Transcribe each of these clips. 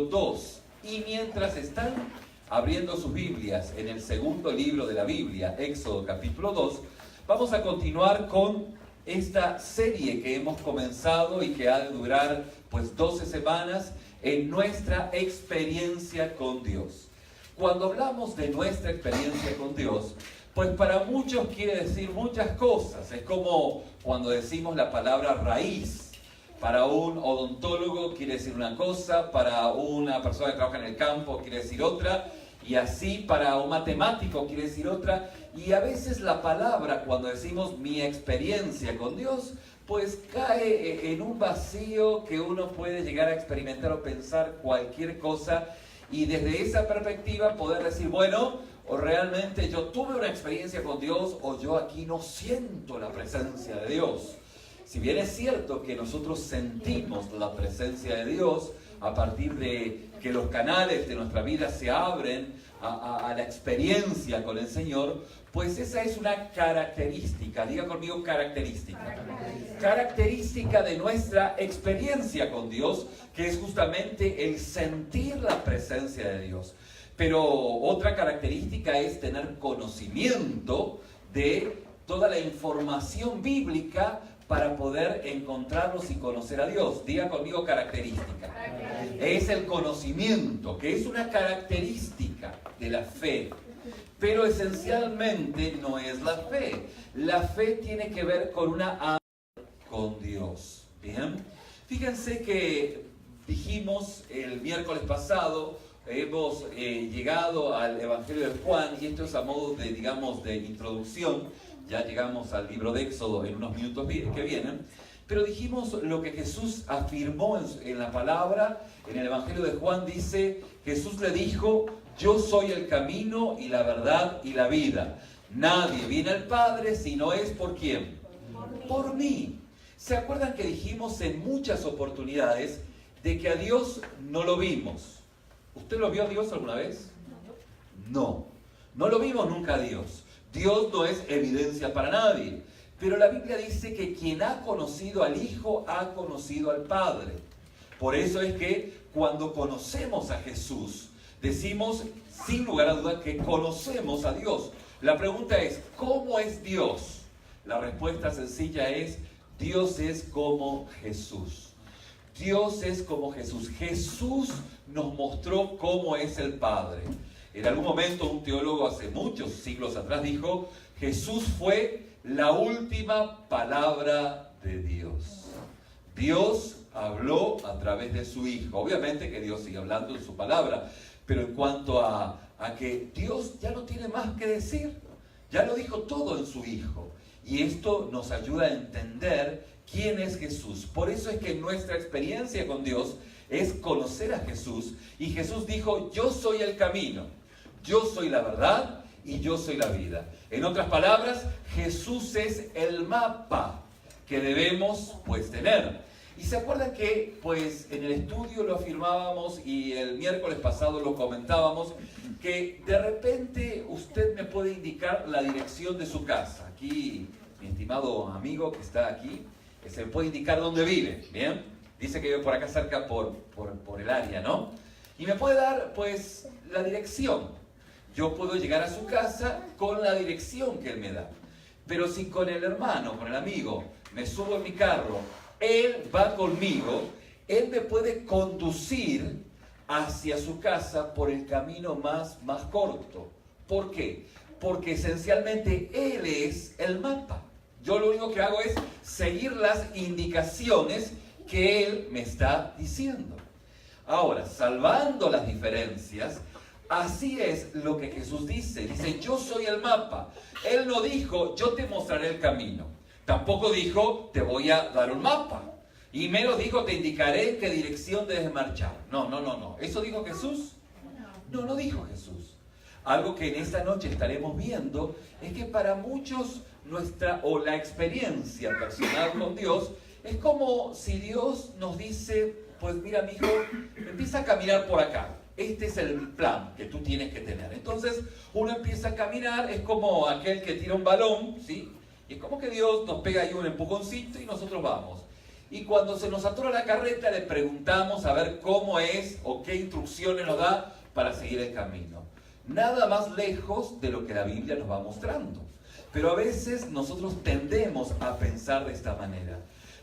2. Y mientras están abriendo sus Biblias en el segundo libro de la Biblia, Éxodo capítulo 2, vamos a continuar con esta serie que hemos comenzado y que ha de durar 12 semanas en nuestra experiencia con Dios. Cuando hablamos de nuestra experiencia con Dios, pues para muchos quiere decir muchas cosas. Es como cuando decimos la palabra raíz. Para un odontólogo quiere decir una cosa, para una persona que trabaja en el campo quiere decir otra, y así para un matemático quiere decir otra. Y a veces la palabra, cuando decimos mi experiencia con Dios, pues cae en un vacío que uno puede llegar a experimentar o pensar cualquier cosa, y desde esa perspectiva poder decir, bueno, o realmente yo tuve una experiencia con Dios, o yo aquí no siento la presencia de Dios. Si bien es cierto que nosotros sentimos la presencia de Dios a partir de que los canales de nuestra vida se abren a la experiencia con el Señor, pues esa es una característica, diga conmigo característica. Característica de nuestra experiencia con Dios, que es justamente el sentir la presencia de Dios. Pero otra característica es tener conocimiento de toda la información bíblica para poder encontrarnos y conocer a Dios. Diga conmigo característica. Es el conocimiento, que es una característica de la fe. Pero esencialmente no es la fe. La fe tiene que ver con una amistad con Dios. Bien. Fíjense que dijimos el miércoles pasado, hemos llegado al Evangelio de Juan, y esto es a modo de, de introducción. Ya llegamos al libro de Éxodo en unos minutos que vienen, pero dijimos lo que Jesús afirmó en la palabra. En el Evangelio de Juan dice, Jesús le dijo, yo soy el camino y la verdad y la vida. Nadie viene al Padre si no es ¿por quién? Por mí. ¿Se acuerdan que dijimos en muchas oportunidades de que a Dios no lo vimos? ¿Usted lo vio a Dios alguna vez? No, no lo vimos nunca a Dios. Dios no es evidencia para nadie, pero la Biblia dice que quien ha conocido al Hijo ha conocido al Padre. Por eso es que cuando conocemos a Jesús, decimos sin lugar a duda que conocemos a Dios. La pregunta es, ¿cómo es Dios? La respuesta sencilla es, Dios es como Jesús. Dios es como Jesús. Jesús nos mostró cómo es el Padre. En algún momento un teólogo hace muchos siglos atrás dijo, Jesús fue la última palabra de Dios. Dios habló a través de su Hijo. Obviamente que Dios sigue hablando en su palabra, pero en cuanto a que Dios ya no tiene más que decir, ya lo dijo todo en su Hijo. Y esto nos ayuda a entender quién es Jesús. Por eso es que nuestra experiencia con Dios es conocer a Jesús. Y Jesús dijo, yo soy el camino. Yo soy la verdad y yo soy la vida. En otras palabras, Jesús es el mapa que debemos tener. Y se acuerdan que en el estudio lo afirmábamos y el miércoles pasado lo comentábamos, que de repente usted me puede indicar la dirección de su casa. Aquí, mi estimado amigo que está aquí, se puede indicar dónde vive, ¿bien? Dice que vive por acá cerca por el área, ¿no? Y me puede dar la dirección. Yo puedo llegar a su casa con la dirección que él me da. Pero si con el hermano, con el amigo, me subo en mi carro, él va conmigo, él me puede conducir hacia su casa por el camino más corto. ¿Por qué? Porque esencialmente él es el mapa. Yo lo único que hago es seguir las indicaciones que él me está diciendo. Ahora, salvando las diferencias, así es lo que Jesús dice. Dice, yo soy el mapa. Él no dijo, yo te mostraré el camino. Tampoco dijo, te voy a dar un mapa. Y menos dijo, te indicaré en qué dirección debes marchar. No. ¿Eso dijo Jesús? No dijo Jesús. Algo que en esta noche estaremos viendo es que para muchos la experiencia personal con Dios es como si Dios nos dice, pues mira, mijo, empieza a caminar por acá. Este es el plan que tú tienes que tener. Entonces, uno empieza a caminar, es como aquel que tira un balón, ¿sí? Y es como que Dios nos pega ahí un empujoncito y nosotros vamos. y cuando se nos atora la carreta le preguntamos a ver cómo es o qué instrucciones nos da para seguir el camino. Nada más lejos de lo que la Biblia nos va mostrando. Pero a veces nosotros tendemos a pensar de esta manera.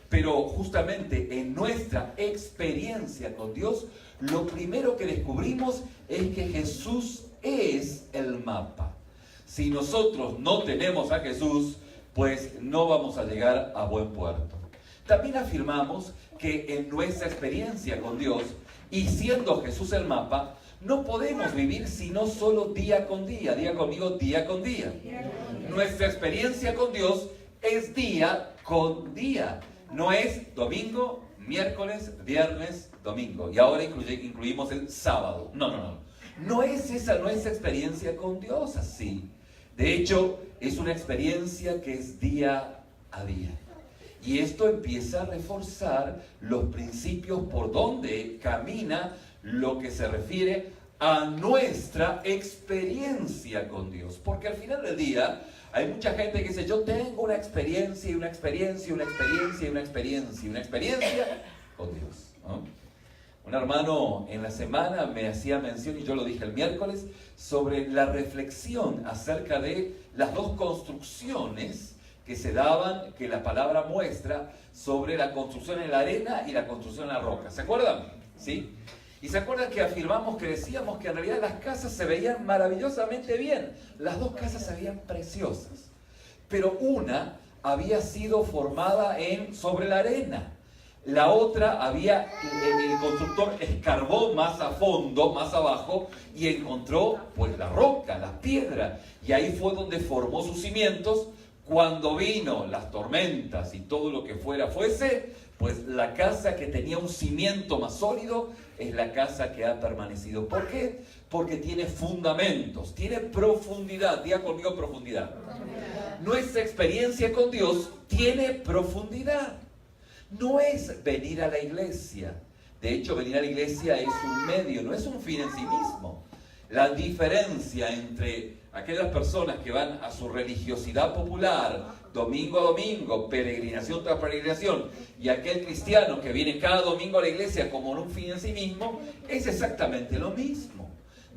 Pero justamente en nuestra experiencia con Dios, lo primero que descubrimos es que Jesús es el mapa. Si nosotros no tenemos a Jesús, pues no vamos a llegar a buen puerto. También afirmamos que en nuestra experiencia con Dios, y siendo Jesús el mapa, no podemos vivir sino solo día con día. Diga conmigo, día con día. Nuestra experiencia con Dios es día con día. No es domingo, miércoles, viernes, domingo. Y ahora incluimos el sábado. No. No es esa nuestra experiencia con Dios así. De hecho, es una experiencia que es día a día. Y esto empieza a reforzar los principios por donde camina lo que se refiere a nuestra experiencia con Dios. Porque al final del día hay mucha gente que dice, yo tengo una experiencia y una experiencia y una experiencia y una experiencia y una experiencia con Dios, ¿no? Un hermano en la semana me hacía mención, y yo lo dije el miércoles, sobre la reflexión acerca de las dos construcciones que se daban, que la palabra muestra, sobre la construcción en la arena y la construcción en la roca. ¿Se acuerdan? ¿Sí? Y se acuerdan que afirmamos, que decíamos que en realidad las casas se veían maravillosamente bien. Las dos casas se veían preciosas. Pero una había sido formada sobre la arena. La otra el constructor escarbó más a fondo, más abajo, y encontró pues la roca, la piedra. Y ahí fue donde formó sus cimientos. Cuando vino las tormentas y todo lo que fuese, pues la casa que tenía un cimiento más sólido es la casa que ha permanecido. ¿Por qué? Porque tiene fundamentos, tiene profundidad. Diga conmigo, profundidad. Nuestra experiencia con Dios tiene profundidad. No es venir a la iglesia. De hecho, venir a la iglesia es un medio, no es un fin en sí mismo. La diferencia entre aquellas personas que van a su religiosidad popular, domingo a domingo, peregrinación tras peregrinación, y aquel cristiano que viene cada domingo a la iglesia como un fin en sí mismo, es exactamente lo mismo.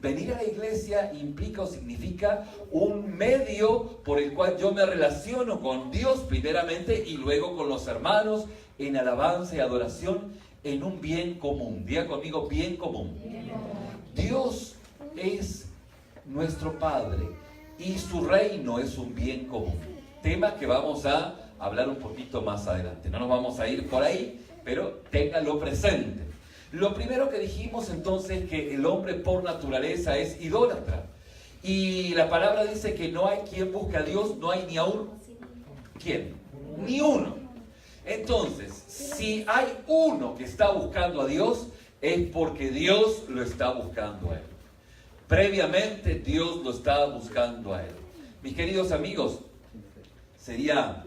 Venir a la iglesia implica o significa un medio por el cual yo me relaciono con Dios primeramente y luego con los hermanos en alabanza y adoración en un bien común. Diga conmigo, bien común. Dios es nuestro Padre y su reino es un bien común. Tema que vamos a hablar un poquito más adelante. No nos vamos a ir por ahí, pero ténganlo presente. Lo primero que dijimos entonces es que el hombre por naturaleza es idólatra. Y la palabra dice que no hay quien busque a Dios, no hay ni aún ¿quién? Ni uno. Entonces, si hay uno que está buscando a Dios, es porque Dios lo está buscando a él. Previamente Dios lo estaba buscando a él. Mis queridos amigos, sería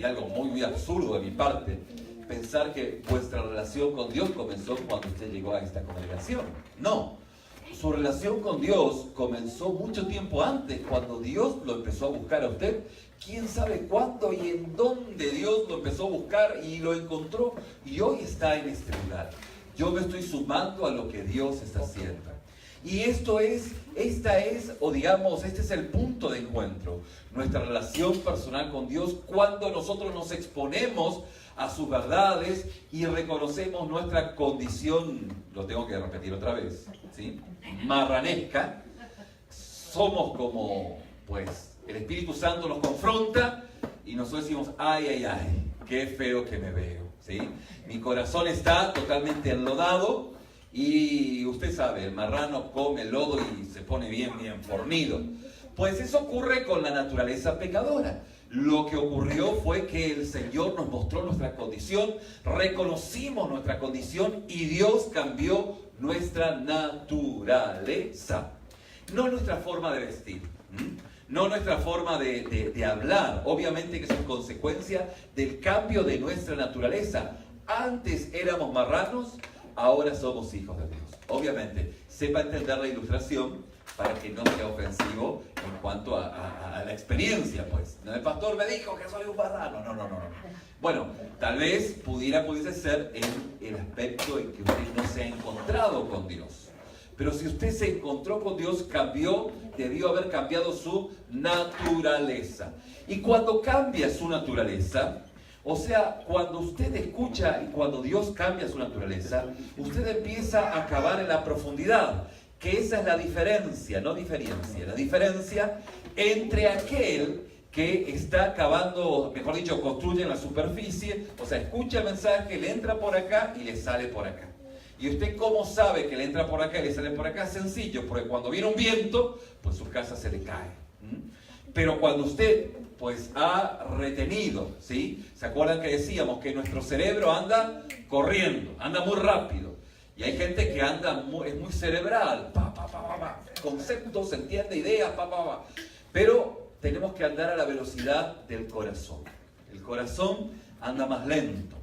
algo muy absurdo de mi parte pensar que vuestra relación con Dios comenzó cuando usted llegó a esta congregación. No, su relación con Dios comenzó mucho tiempo antes, cuando Dios lo empezó a buscar a usted. ¿Quién sabe cuándo y en dónde Dios lo empezó a buscar y lo encontró? Y hoy está en este lugar. Yo me estoy sumando a lo que Dios está haciendo. Y este es el punto de encuentro. Nuestra relación personal con Dios, cuando nosotros nos exponemos a sus verdades y reconocemos nuestra condición, lo tengo que repetir otra vez, ¿sí?, marranesca. Somos como, pues, el Espíritu Santo nos confronta y nosotros decimos, ay, qué feo que me veo, ¿sí? Mi corazón está totalmente enlodado y usted sabe, el marrano come lodo y se pone bien fornido. Pues eso ocurre con la naturaleza pecadora. Lo que ocurrió fue que el Señor nos mostró nuestra condición, reconocimos nuestra condición y Dios cambió nuestra naturaleza. No nuestra forma de vestir, no nuestra forma de hablar. Obviamente que es una consecuencia del cambio de nuestra naturaleza. Antes éramos marranos, ahora somos hijos de Dios. Obviamente, sepa entender la ilustración para que no sea ofensivo en cuanto a la experiencia, pues. El pastor me dijo que soy un marrano. No. Bueno, tal vez pudiese ser en el aspecto en que usted no se ha encontrado con Dios. Pero si usted se encontró con Dios, debió haber cambiado su naturaleza. Y cuando cambia su naturaleza, o sea, cuando usted escucha y cuando Dios cambia su naturaleza, usted empieza a cavar en la profundidad, que esa es la diferencia, no diferencia, la diferencia entre aquel que está cavando, mejor dicho, construye en la superficie, o sea, escucha el mensaje, le entra por acá y le sale por acá. ¿Y usted cómo sabe que le entra por acá y le sale por acá? Sencillo, porque cuando viene un viento, pues su casa se le cae. Pero cuando usted pues ha retenido, ¿sí? ¿Se acuerdan que decíamos que nuestro cerebro anda corriendo, anda muy rápido? Y hay gente que es muy cerebral, conceptos, entiende, ideas, pero tenemos que andar a la velocidad del corazón. El corazón anda más lento.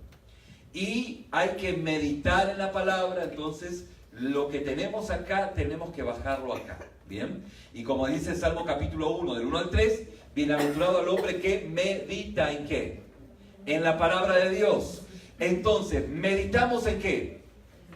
Y hay que meditar en la palabra, entonces lo que tenemos acá, tenemos que bajarlo acá, ¿bien? Y como dice el Salmo capítulo 1, del 1 al 3, bienaventurado el hombre que medita ¿en qué? En la palabra de Dios. Entonces, ¿meditamos en qué?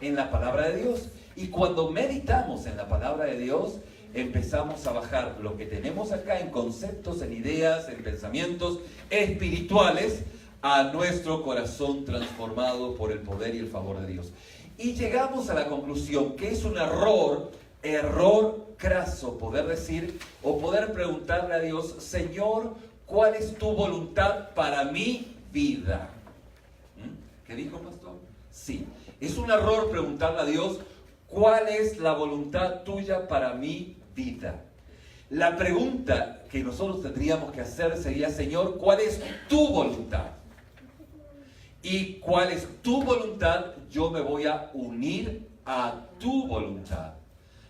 En la palabra de Dios. Y cuando meditamos en la palabra de Dios, empezamos a bajar lo que tenemos acá en conceptos, en ideas, en pensamientos espirituales, a nuestro corazón transformado por el poder y el favor de Dios. Y llegamos a la conclusión que es un error craso poder decir o poder preguntarle a Dios: Señor, ¿cuál es tu voluntad para mi vida? ¿Qué dijo, pastor? Sí, es un error preguntarle a Dios: ¿cuál es la voluntad tuya para mi vida? La pregunta que nosotros tendríamos que hacer sería: Señor, ¿cuál es tu voluntad? Y cuál es tu voluntad, yo me voy a unir a tu voluntad.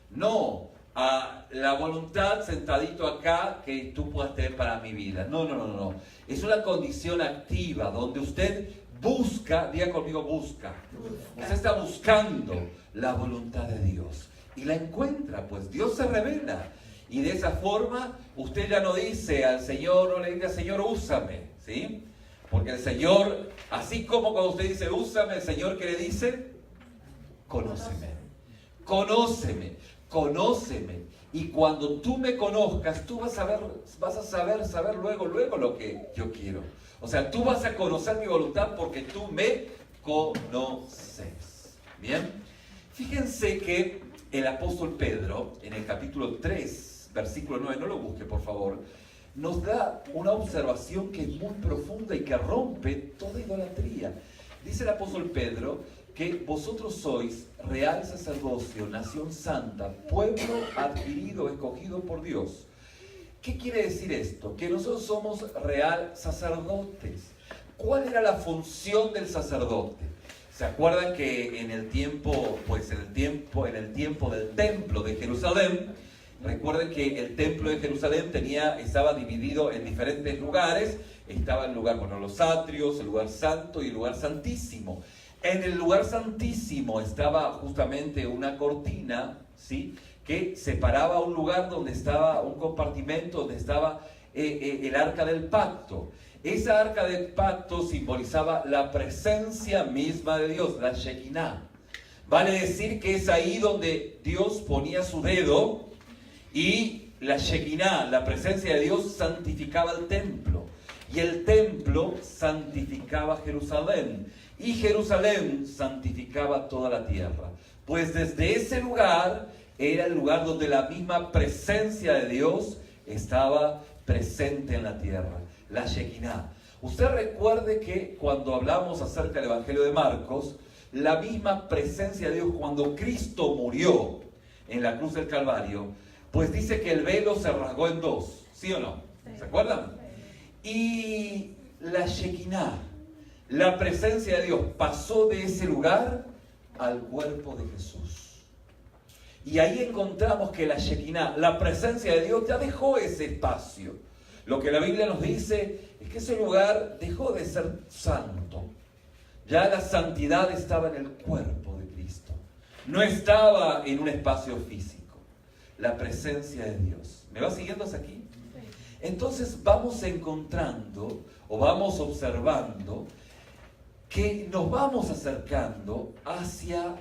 No a la voluntad sentadito acá que tú puedas tener para mi vida. No. Es una condición activa donde usted busca, diga conmigo, busca. Usted está buscando la voluntad de Dios. Y la encuentra, pues Dios se revela. Y de esa forma usted ya no dice al Señor, no le dice al Señor, úsame, ¿sí? Porque el Señor, así como cuando usted dice úsame, el Señor, ¿qué le dice? Conóceme. Y cuando tú me conozcas, tú vas a saber luego lo que yo quiero. O sea, tú vas a conocer mi voluntad porque tú me conoces. Bien, fíjense que el apóstol Pedro, en el capítulo 3, versículo 9, no lo busque por favor, nos da una observación que es muy profunda y que rompe toda idolatría. Dice el apóstol Pedro que vosotros sois real sacerdocio, nación santa, pueblo adquirido, escogido por Dios. ¿Qué quiere decir esto? Que nosotros somos real sacerdotes. ¿Cuál era la función del sacerdote? ¿Se acuerdan que en el tiempo del templo de Jerusalén, recuerden que el templo de Jerusalén estaba dividido en diferentes lugares? Estaba el lugar, los atrios, el lugar santo y el lugar santísimo. En el lugar santísimo estaba justamente una cortina, ¿sí?, que separaba un lugar donde estaba un compartimento, donde estaba el arca del pacto. Esa arca del pacto simbolizaba la presencia misma de Dios, la Shekinah. Vale decir que es ahí donde Dios ponía su dedo y la Shekinah, la presencia de Dios, santificaba el templo. Y el templo santificaba Jerusalén. Y Jerusalén santificaba toda la tierra. Pues desde ese lugar era el lugar donde la misma presencia de Dios estaba presente en la tierra, la Shekinah. Usted recuerde que cuando hablamos acerca del Evangelio de Marcos, la misma presencia de Dios, cuando Cristo murió en la cruz del Calvario, pues dice que el velo se rasgó en dos, ¿sí o no? ¿Se acuerdan? Y la Shekinah, la presencia de Dios, pasó de ese lugar al cuerpo de Jesús. Y ahí encontramos que la Shekinah, la presencia de Dios, ya dejó ese espacio. Lo que la Biblia nos dice es que ese lugar dejó de ser santo. Ya la santidad estaba en el cuerpo de Cristo. No estaba en un espacio físico. la presencia de Dios. ¿Me va siguiendo hasta aquí? Entonces vamos encontrando o vamos observando que nos vamos acercando hacia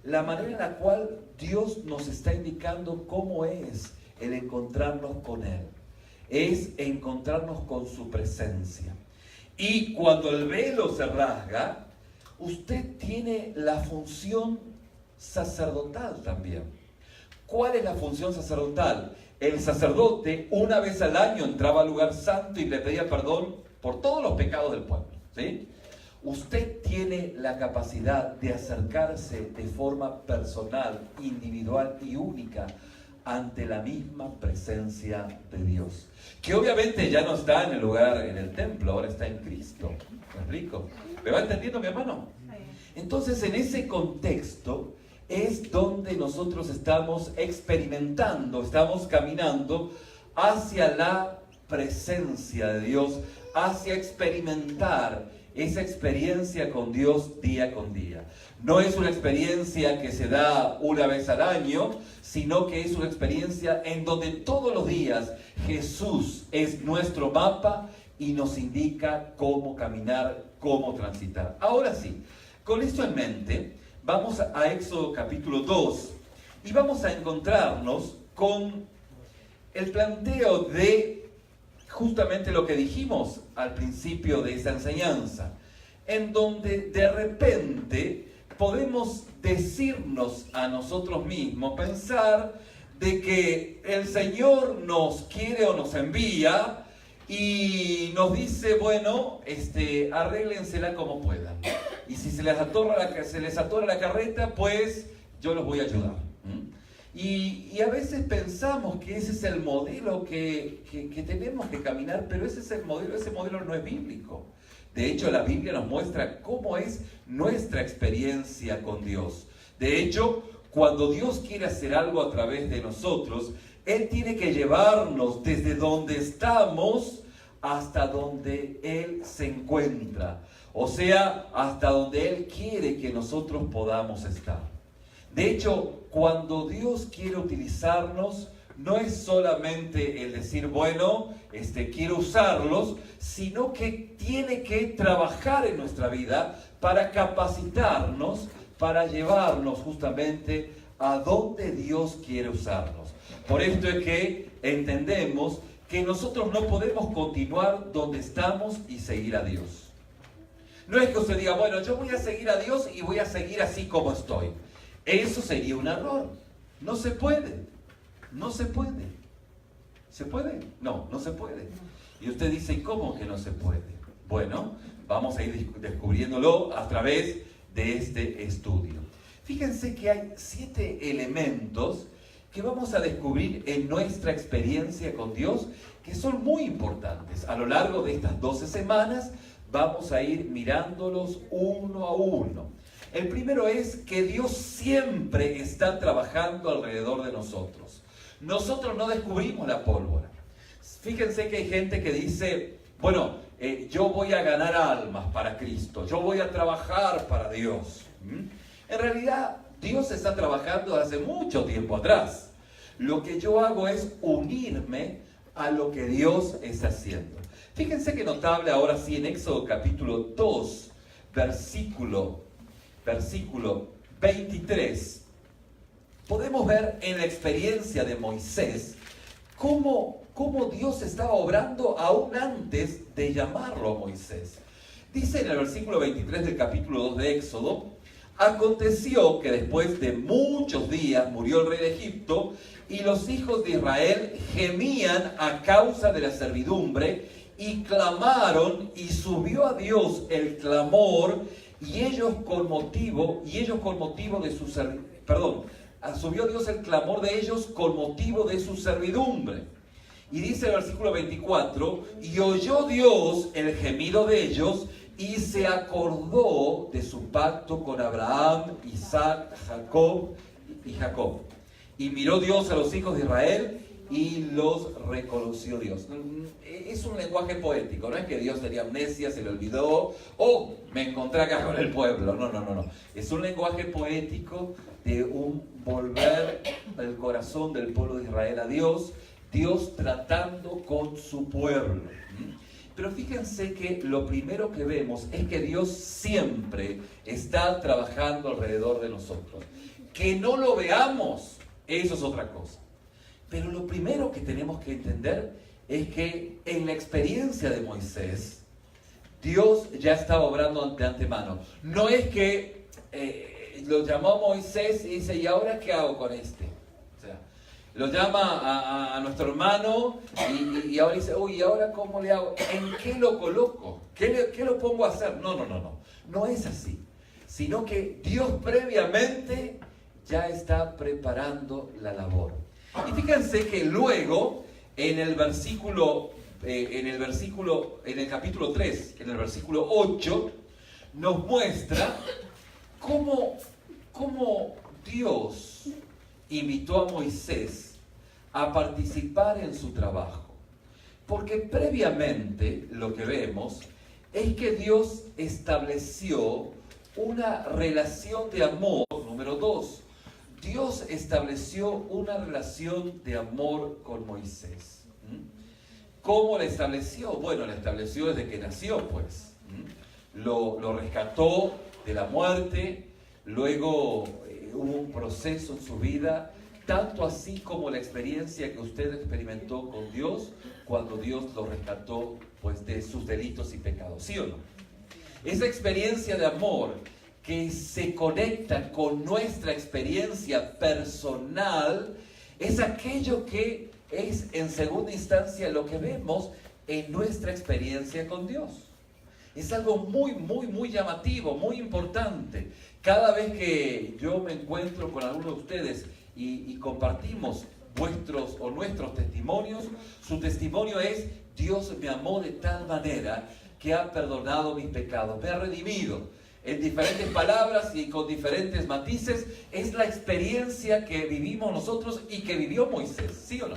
la manera en la cual Dios nos está indicando cómo es el encontrarnos con Él. Es encontrarnos con su presencia. Y cuando el velo se rasga, usted tiene la función sacerdotal también. ¿Cuál es la función sacerdotal? El sacerdote una vez al año entraba al lugar santo y le pedía perdón por todos los pecados del pueblo, ¿sí? Usted tiene la capacidad de acercarse de forma personal, individual y única ante la misma presencia de Dios, que obviamente ya no está en el lugar, en el templo, ahora está en Cristo. ¿Es rico? ¿Me va entendiendo, mi hermano? Entonces, en ese contexto es donde nosotros estamos experimentando, estamos caminando hacia la presencia de Dios, hacia experimentar esa experiencia con Dios día con día. No es una experiencia que se da una vez al año, sino que es una experiencia en donde todos los días Jesús es nuestro mapa y nos indica cómo caminar, cómo transitar. Ahora sí, con esto en mente, vamos a Éxodo capítulo 2 y vamos a encontrarnos con el planteo de justamente lo que dijimos al principio de esa enseñanza, en donde de repente podemos decirnos a nosotros mismos, pensar de que el Señor nos quiere o nos envía y nos dice, bueno, arréglensela como puedan. Y si se les atora la carreta, pues yo los voy a ayudar. Y a veces pensamos que ese es el modelo que tenemos que caminar, pero ese modelo no es bíblico. De hecho, la Biblia nos muestra cómo es nuestra experiencia con Dios. De hecho, cuando Dios quiere hacer algo a través de nosotros, Él tiene que llevarnos desde donde estamos hasta donde Él se encuentra. O sea, hasta donde Él quiere que nosotros podamos estar. De hecho, cuando Dios quiere utilizarnos, no es solamente el decir, bueno, quiero usarlos, sino que tiene que trabajar en nuestra vida para capacitarnos, para llevarnos justamente a donde Dios quiere usarnos. Por esto es que entendemos que nosotros no podemos continuar donde estamos y seguir a Dios. No es que usted diga, bueno, yo voy a seguir a Dios y voy a seguir así como estoy. Eso sería un error. No se puede. No se puede. ¿Se puede? No, no se puede. Y usted dice, ¿cómo que no se puede? Bueno, vamos a ir descubriéndolo a través de este estudio. Fíjense que hay 7 elementos que vamos a descubrir en nuestra experiencia con Dios que son muy importantes. A lo largo de estas 12 semanas vamos a ir mirándolos uno a uno. El primero es que Dios siempre está trabajando alrededor de nosotros. Nosotros no descubrimos la pólvora. Fíjense que hay gente que dice, bueno, yo voy a ganar almas para Cristo, yo voy a trabajar para Dios. En realidad, Dios está trabajando hace mucho tiempo atrás. Lo que yo hago es unirme a lo que Dios está haciendo. Fíjense que notable ahora sí en Éxodo capítulo 2, versículo 23, podemos ver en la experiencia de Moisés cómo Dios estaba obrando aún antes de llamarlo a Moisés. Dice en el versículo 23 del capítulo 2 de Éxodo, aconteció que después de muchos días murió el rey de Egipto y los hijos de Israel gemían a causa de la servidumbre y clamaron y subió a Dios el clamor subió Dios el clamor de ellos con motivo de su servidumbre. Y dice el versículo 24, y oyó Dios el gemido de ellos y se acordó de su pacto con Abraham, Isaac, Jacob. Y miró Dios a los hijos de Israel y los reconoció Dios. Es un lenguaje poético, no es que Dios tenía amnesia, se le olvidó, o me encontré acá con el pueblo. No. Es un lenguaje poético de un volver el corazón del pueblo de Israel a Dios, Dios tratando con su pueblo. Pero fíjense que lo primero que vemos es que Dios siempre está trabajando alrededor de nosotros. Que no lo veamos, eso es otra cosa. Pero lo primero que tenemos que entender es que en la experiencia de Moisés, Dios ya estaba obrando de antemano. No es que lo llamó Moisés y dice, ¿y ahora qué hago con este? O sea, lo llama a nuestro hermano y ahora dice, uy, ¿y ahora cómo le hago? ¿En qué lo coloco? ¿Qué lo pongo a hacer? No. No es así. Sino que Dios previamente ya está preparando la labor. Y fíjense que luego, en el capítulo 3, en el versículo 8, nos muestra cómo Dios invitó a Moisés a participar en su trabajo. Porque previamente lo que vemos es que Dios estableció una relación de amor, número 2. Dios estableció una relación de amor con Moisés. ¿Cómo la estableció? Bueno, la estableció desde que nació, pues. Lo rescató de la muerte, luego hubo un proceso en su vida, tanto así como la experiencia que usted experimentó con Dios cuando Dios lo rescató, pues, de sus delitos y pecados, ¿sí o no? Esa experiencia de amor que se conecta con nuestra experiencia personal, es aquello que es en segunda instancia lo que vemos en nuestra experiencia con Dios. Es algo muy llamativo, muy importante. Cada vez que yo me encuentro con alguno de ustedes y compartimos nuestros testimonios, su testimonio es, Dios me amó de tal manera que ha perdonado mis pecados, me ha redimido. En diferentes palabras y con diferentes matices, es la experiencia que vivimos nosotros y que vivió Moisés, ¿sí o no?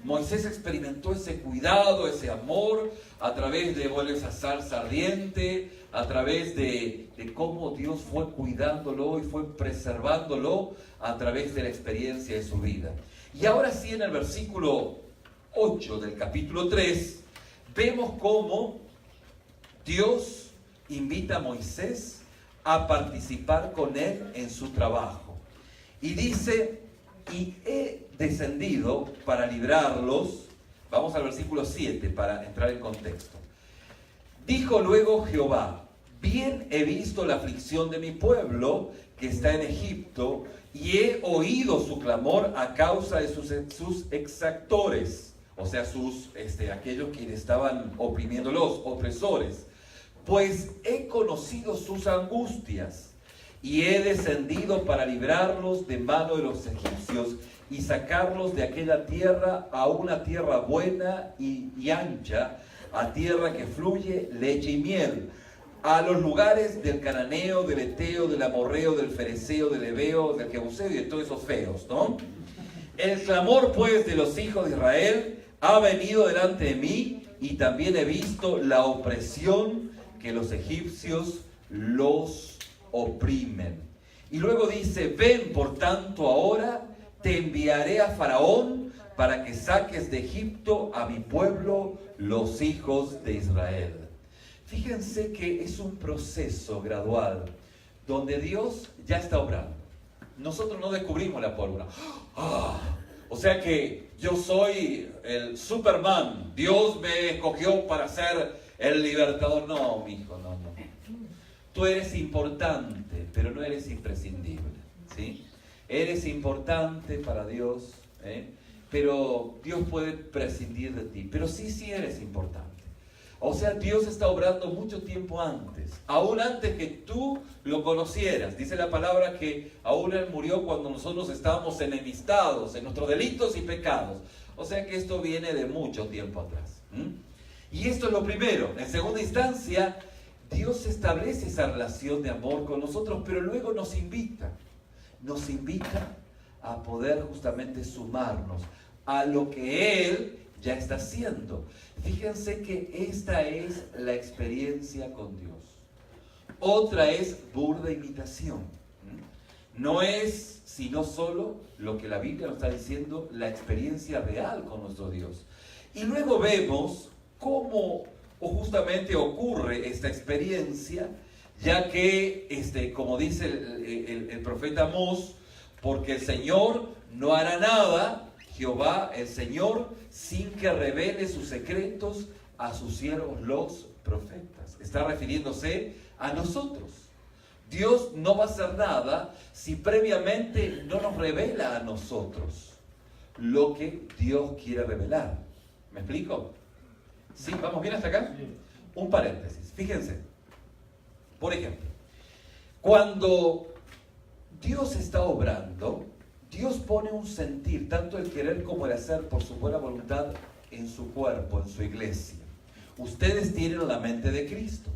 Moisés experimentó ese cuidado, ese amor, a través de esa zarza ardiente, a través de cómo Dios fue cuidándolo y fue preservándolo a través de la experiencia de su vida. Y ahora sí, en el versículo 8 del capítulo 3, vemos cómo Dios invita a Moisés a participar con él en su trabajo. Y dice, y he descendido para librarlos. Vamos al versículo 7 para entrar en contexto. Dijo luego Jehová, bien he visto la aflicción de mi pueblo que está en Egipto, y he oído su clamor a causa de sus exactores, o sea, aquellos quienes estaban oprimiéndolos, opresores. Pues he conocido sus angustias y he descendido para librarlos de mano de los egipcios y sacarlos de aquella tierra a una tierra buena y ancha, a tierra que fluye leche y miel, a los lugares del cananeo, del eteo, del amorreo, del fereceo, del heveo, del jebuseo y de todos esos feos, ¿no? El clamor pues de los hijos de Israel ha venido delante de mí, y también he visto la opresión que los egipcios los oprimen. Y luego dice, ven por tanto ahora, te enviaré a Faraón para que saques de Egipto a mi pueblo, los hijos de Israel. Fíjense que es un proceso gradual donde Dios ya está obrando. Nosotros no descubrimos la pólvora. O sea que yo soy el Superman, Dios me escogió para ser el libertador. No, mijo, no. Tú eres importante, pero no eres imprescindible, ¿sí? Eres importante para Dios, pero Dios puede prescindir de ti. Pero sí eres importante. O sea, Dios está obrando mucho tiempo antes, aún antes que tú lo conocieras. Dice la palabra que aún Él murió cuando nosotros estábamos enemistados en nuestros delitos y pecados. O sea que esto viene de mucho tiempo atrás. Y esto es lo primero. En segunda instancia, Dios establece esa relación de amor con nosotros, pero luego nos invita a poder justamente sumarnos, a lo que Él ya está haciendo. Fíjense que esta es la experiencia con Dios. Otra es burda imitación. No es sino solo lo que la Biblia nos está diciendo, la experiencia real con nuestro Dios. Y luego vemos cómo justamente ocurre esta experiencia, ya que, como dice el profeta Amós, porque el Señor no hará nada, Jehová el Señor, sin que revele sus secretos a sus siervos los profetas. Está refiriéndose a nosotros. Dios no va a hacer nada si previamente no nos revela a nosotros lo que Dios quiere revelar. ¿Me explico? ¿Sí? ¿Vamos bien hasta acá? Un paréntesis. Fíjense. Por ejemplo, cuando Dios está obrando, Dios pone un sentir, tanto el querer como el hacer por su buena voluntad en su cuerpo, en su iglesia. Ustedes tienen la mente de Cristo.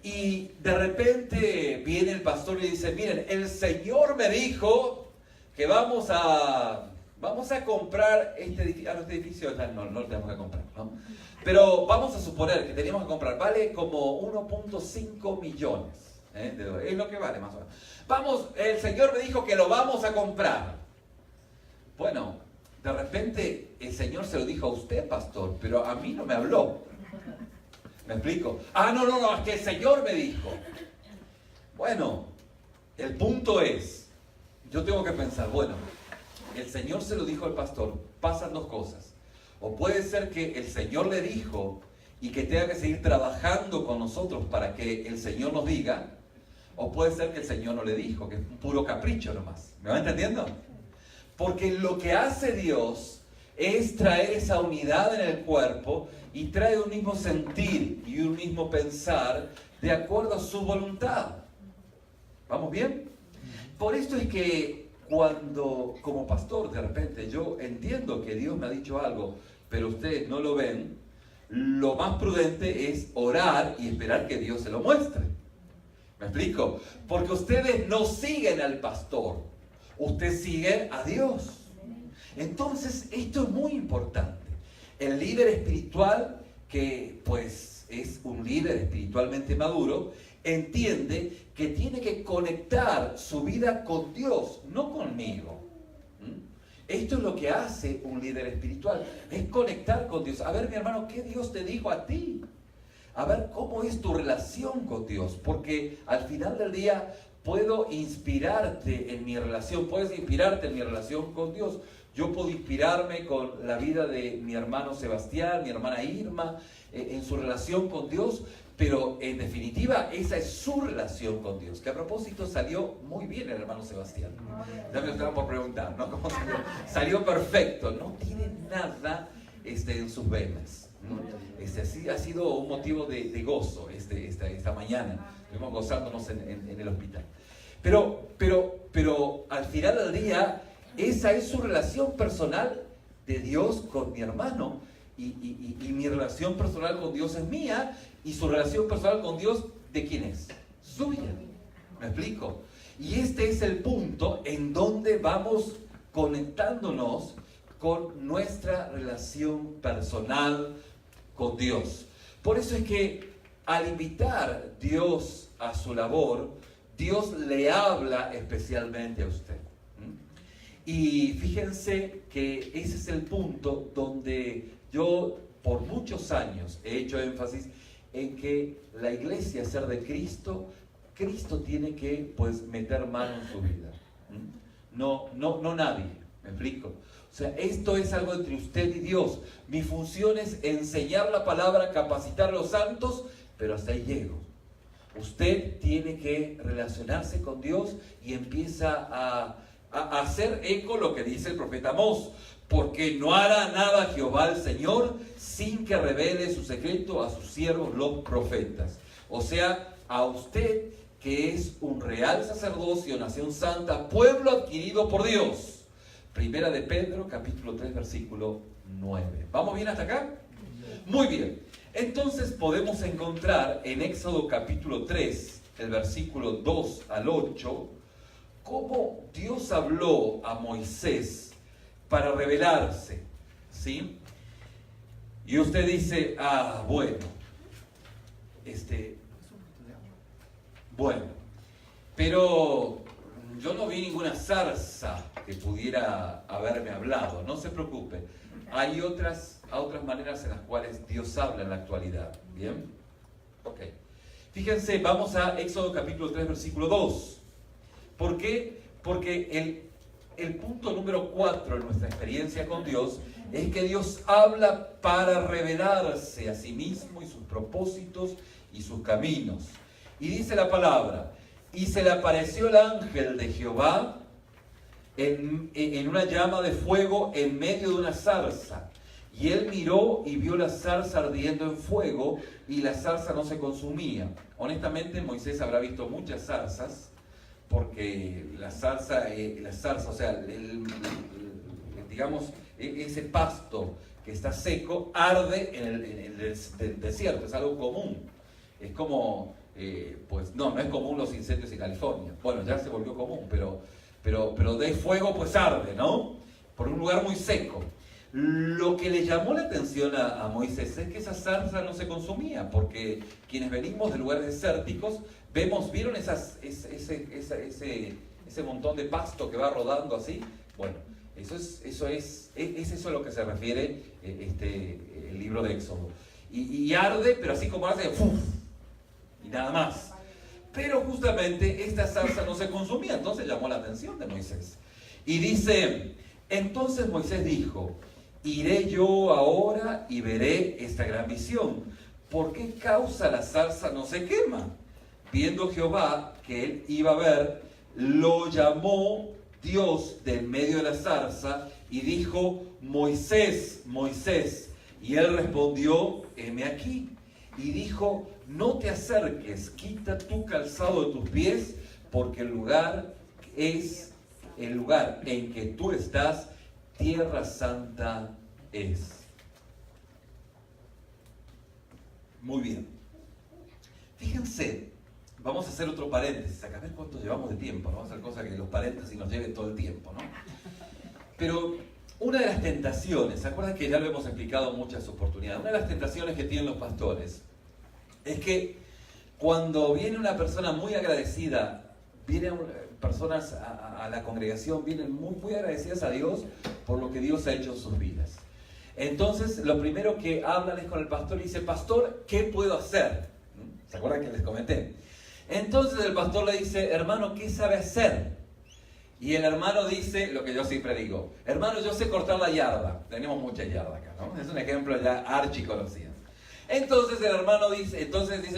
Y de repente viene el pastor y dice, miren, el Señor me dijo que vamos a comprar este edificio. Este edificio no lo tenemos que comprar, ¿no? Pero vamos a suponer que teníamos que comprar, vale como 1.5 millones de dólares. Es lo que vale más o menos. El Señor me dijo que lo vamos a comprar. Bueno, de repente el Señor se lo dijo a usted, pastor, pero a mí no me habló. ¿Me explico? No, es que el Señor me dijo. Bueno, el punto es, yo tengo que pensar, bueno, el Señor se lo dijo al pastor, pasan dos cosas. O puede ser que el Señor le dijo y que tenga que seguir trabajando con nosotros para que el Señor nos diga, o puede ser que el Señor no le dijo, que es un puro capricho nomás. ¿Me va entendiendo? Porque lo que hace Dios es traer esa unidad en el cuerpo y trae un mismo sentir y un mismo pensar de acuerdo a su voluntad. ¿Vamos bien? Por esto es que cuando, como pastor, de repente yo entiendo que Dios me ha dicho algo, pero ustedes no lo ven, lo más prudente es orar y esperar que Dios se lo muestre. ¿Me explico? Porque ustedes no siguen al pastor, ustedes siguen a Dios. Entonces, esto es muy importante. El líder espiritual, que pues es un líder espiritualmente maduro, entiende que tiene que conectar su vida con Dios, no conmigo. Esto es lo que hace un líder espiritual, es conectar con Dios. A ver, mi hermano, ¿qué Dios te dijo a ti? A ver, ¿cómo es tu relación con Dios? Porque al final del día puedo inspirarte en mi relación, puedes inspirarte en mi relación con Dios. Yo puedo inspirarme con la vida de mi hermano Sebastián, mi hermana Irma, en su relación con Dios, pero en definitiva esa es su relación con Dios, que a propósito salió muy bien el hermano Sebastián. Ya me estaban por preguntar, ¿no? ¿Cómo salió? Salió perfecto, no tiene nada en sus venas. Así ha sido un motivo de gozo esta mañana. Estuvimos gozándonos en el hospital. Pero al final del día, esa es su relación personal de Dios con mi hermano. Y mi relación personal con Dios es mía. Y su relación personal con Dios, ¿de quién es? Suya. ¿Me explico? Y este es el punto en donde vamos conectándonos con nuestra relación personal con Dios. Por eso es que al invitar a Dios a su labor, Dios le habla especialmente a usted. Y fíjense que ese es el punto donde yo por muchos años he hecho énfasis en que la iglesia, ser de Cristo, Cristo tiene que meter mano en su vida. No nadie, ¿me explico? O sea, esto es algo entre usted y Dios. Mi función es enseñar la palabra, capacitar a los santos, pero hasta ahí llego. Usted tiene que relacionarse con Dios y empieza a hacer eco lo que dice el profeta Amós. Porque no hará nada Jehová el Señor sin que revele su secreto a sus siervos los profetas. O sea, a usted que es un real sacerdocio, nación santa, pueblo adquirido por Dios. Primera de Pedro, capítulo 3, versículo 9. ¿Vamos bien hasta acá? Muy bien. Entonces podemos encontrar en Éxodo capítulo 3, el versículo 2 al 8, cómo Dios habló a Moisés para revelarse, ¿sí? Y usted dice, bueno, pero yo no vi ninguna zarza que pudiera haberme hablado. No se preocupe, hay otras maneras en las cuales Dios habla en la actualidad. ¿Bien? Ok. Fíjense, vamos a Éxodo capítulo 3, versículo 2. ¿Por qué? Porque el punto número 4 en nuestra experiencia con Dios es que Dios habla para revelarse a sí mismo y sus propósitos y sus caminos. Y dice la palabra, y se le apareció el ángel de Jehová en una llama de fuego en medio de una zarza. Y él miró y vio la zarza ardiendo en fuego, y la zarza no se consumía. Honestamente, Moisés habrá visto muchas zarzas, porque la zarza, o sea, digamos, ese pasto que está seco arde en el desierto, es algo común. Es como, pues no es común los incendios en California. Bueno, ya se volvió común, pero de fuego pues arde, ¿no? Por un lugar muy seco. Lo que le llamó la atención a Moisés es que esa zarza no se consumía, porque quienes venimos de lugares desérticos, ¿vieron ese montón de pasto que va rodando así? Bueno, eso es a lo que se refiere el libro de Éxodo. Y arde, pero así como arde, ¡fuf! Y nada más. Pero justamente esta zarza no se consumía, entonces llamó la atención de Moisés. Y dice, entonces Moisés dijo, iré yo ahora y veré esta gran visión. ¿Por qué causa la zarza no se quema? Viendo Jehová que él iba a ver, lo llamó Dios del medio de la zarza y dijo, Moisés, Moisés. Y él respondió, heme aquí. Y dijo, no te acerques, quita tu calzado de tus pies, porque el lugar en que tú estás, tierra santa es. Muy bien. Fíjense, vamos a hacer otro paréntesis, acá a ver cuánto llevamos de tiempo, no vamos a hacer cosas que los paréntesis nos lleven todo el tiempo, ¿no? Pero una de las tentaciones, ¿se acuerdan que ya lo hemos explicado en muchas oportunidades? Una de las tentaciones que tienen los pastores es que cuando viene una persona muy agradecida, vienen personas a la congregación, vienen muy agradecidas a Dios por lo que Dios ha hecho en sus vidas. Entonces, lo primero que hablan es con el pastor y dice, pastor, ¿qué puedo hacer? ¿Se acuerdan que les comenté? Entonces el pastor le dice, hermano, ¿qué sabe hacer? Y el hermano dice lo que yo siempre digo, hermano, yo sé cortar la yarda. Tenemos mucha yarda acá, ¿no? Es un ejemplo ya archiconocido. Entonces el hermano dice,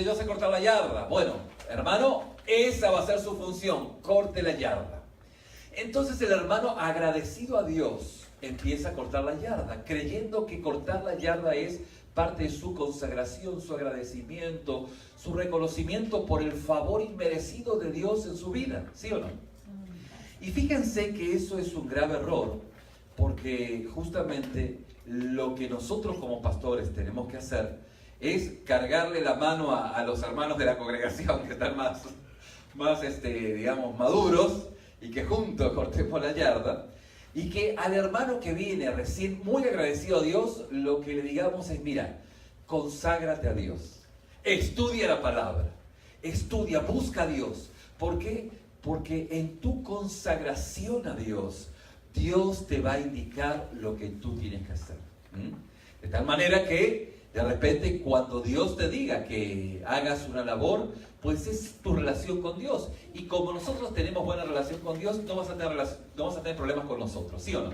yo sé cortar la yarda. Bueno, hermano, esa va a ser su función, corte la yarda. Entonces el hermano, agradecido a Dios, empieza a cortar la yarda, creyendo que cortar la yarda es parte de su consagración, su agradecimiento, su reconocimiento por el favor inmerecido de Dios en su vida, ¿sí o no? Y fíjense que eso es un grave error, porque justamente lo que nosotros como pastores tenemos que hacer es cargarle la mano a los hermanos de la congregación que están más digamos, maduros, y que juntos cortemos la yarda, y que al hermano que viene recién muy agradecido a Dios, lo que le digamos es, mira, conságrate a Dios, estudia la palabra, busca a Dios. ¿Por qué? Porque en tu consagración a Dios, Dios te va a indicar lo que tú tienes que hacer. De tal manera que de repente cuando Dios te diga que hagas una labor, pues es tu relación con Dios. Y como nosotros tenemos buena relación con Dios, no vas a tener problemas con nosotros, ¿sí o no?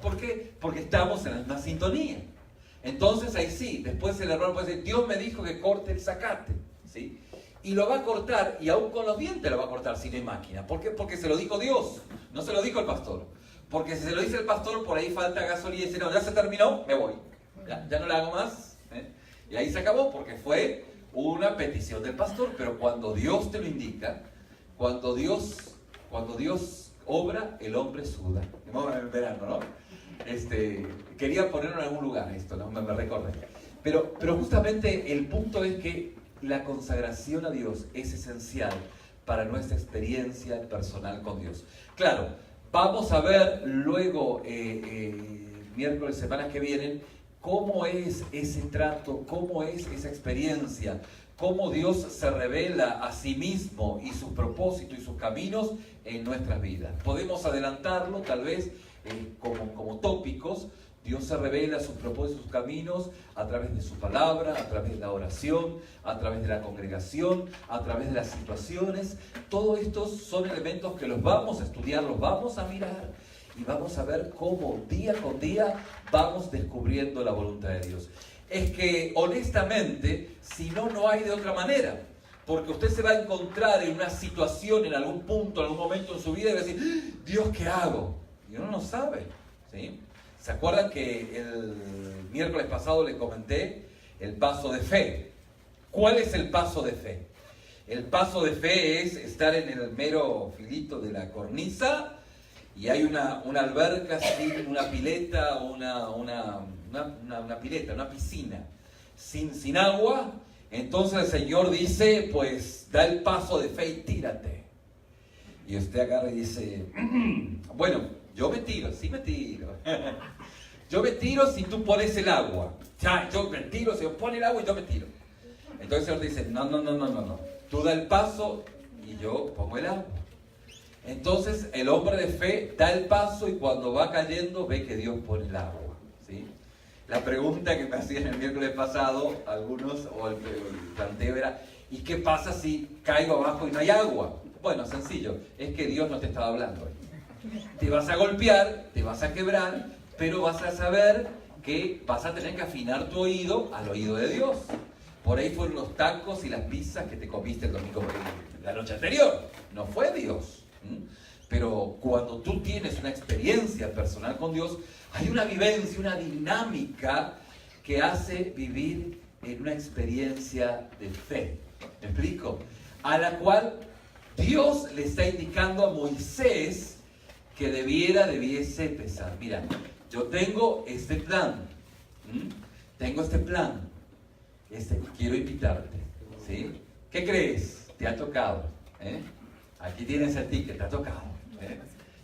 ¿Por qué? Porque estamos en la misma sintonía. Entonces ahí sí, después el hermano puede decir, Dios me dijo que corte el zacate, ¿sí? Y lo va a cortar, y aún con los dientes lo va a cortar si no hay máquina. ¿Por qué? Porque se lo dijo Dios, no se lo dijo el pastor. Porque si se lo dice el pastor, por ahí falta gasolina y dice, no, ya se terminó, me voy. Ya no le hago más. Y ahí se acabó, porque fue una petición del pastor. Pero cuando Dios te lo indica, cuando Dios obra, el hombre suda. Vamos en el verano, ¿no? Quería ponerlo en algún lugar esto, ¿no? Me recordé. Pero justamente el punto es que la consagración a Dios es esencial para nuestra experiencia personal con Dios. Claro, Vamos a ver luego, miércoles, semanas que vienen, cómo es ese trato, cómo es esa experiencia, cómo Dios se revela a sí mismo y sus propósitos y sus caminos en nuestras vidas. Podemos adelantarlo tal vez como tópicos. Dios se revela sus propósitos, sus caminos a través de su palabra, a través de la oración, a través de la congregación, a través de las situaciones. Todos estos son elementos que los vamos a estudiar, los vamos a mirar y vamos a ver cómo día con día vamos descubriendo la voluntad de Dios. Es que honestamente, si no, no hay de otra manera. Porque usted se va a encontrar en una situación, en algún punto, en algún momento en su vida y va a decir, Dios, ¿qué hago? Y uno no sabe, ¿sí? ¿Se acuerdan que el miércoles pasado les comenté el paso de fe? ¿Cuál es el paso de fe? El paso de fe es estar en el mero filito de la cornisa y hay una alberca, una pileta, una pileta, una piscina sin agua. Entonces el Señor dice, pues da el paso de fe y tírate. Y usted agarra y dice, bueno, yo me tiro, sí me tiro. Yo me tiro si tú pones el agua. Ya, yo me tiro, si yo pone el agua y yo me tiro. Entonces el Señor dice, no. Tú da el paso y yo pongo el agua. Entonces el hombre de fe da el paso y cuando va cayendo ve que Dios pone el agua, ¿sí? La pregunta que me hacían el miércoles pasado, algunos, o el planteo era, ¿y qué pasa si caigo abajo y no hay agua? Bueno, sencillo, es que Dios no te estaba hablando. Te vas a golpear, te vas a quebrar, pero vas a saber que vas a tener que afinar tu oído al oído de Dios. Por ahí fueron los tacos y las pizzas que te comiste el domingo, la noche anterior. No fue Dios. Pero cuando tú tienes una experiencia personal con Dios, hay una vivencia, una dinámica que hace vivir en una experiencia de fe. ¿Me explico? A la cual Dios le está indicando a Moisés que debiese empezar. Mira, yo tengo este plan. Tengo este plan. Quiero invitarte. ¿Sí? ¿Qué crees? Te ha tocado. Aquí tienes el ticket, te ha tocado.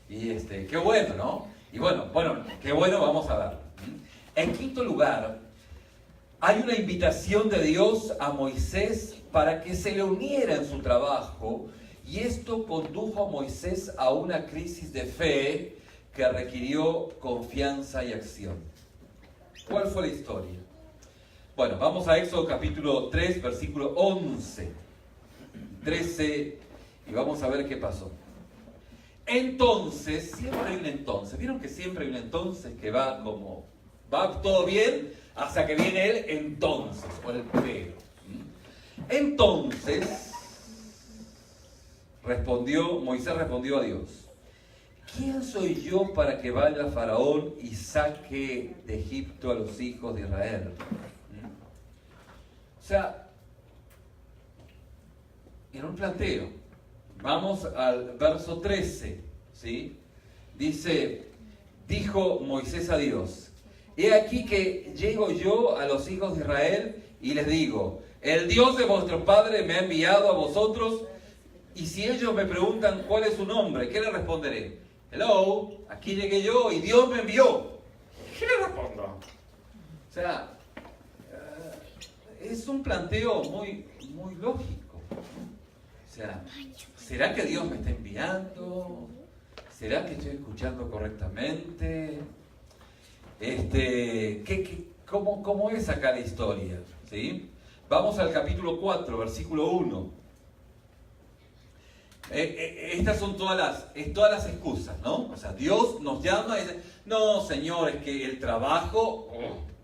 Y qué bueno, ¿no? Y bueno, qué bueno, vamos a ver. En quinto lugar, hay una invitación de Dios a Moisés para que se le uniera en su trabajo, y esto condujo a Moisés a una crisis de fe que requirió confianza y acción. ¿Cuál fue la historia? Bueno, vamos a Éxodo capítulo 3, versículo 11, 13, y vamos a ver qué pasó. Entonces, siempre hay un entonces. ¿Vieron que siempre hay un entonces que va todo bien hasta que viene el entonces o el pero? Entonces, Moisés respondió a Dios, ¿quién soy yo para que vaya Faraón y saque de Egipto a los hijos de Israel? O sea, en un planteo. Vamos al verso 13, ¿sí? Dice, dijo Moisés a Dios, he aquí que llego yo a los hijos de Israel y les digo, el Dios de vuestro padre me ha enviado a vosotros, y si ellos me preguntan cuál es su nombre, ¿qué les responderé? Hello, aquí llegué yo y Dios me envió. ¿Qué le respondo? O sea, es un planteo muy lógico. O sea, ¿será que Dios me está enviando? ¿Será que estoy escuchando correctamente? ¿Cómo es acá la historia? ¿Sí? Vamos al capítulo 4, versículo 1. Estas son todas las excusas, ¿no? O sea, Dios nos llama y dice, no, Señor, es que el trabajo,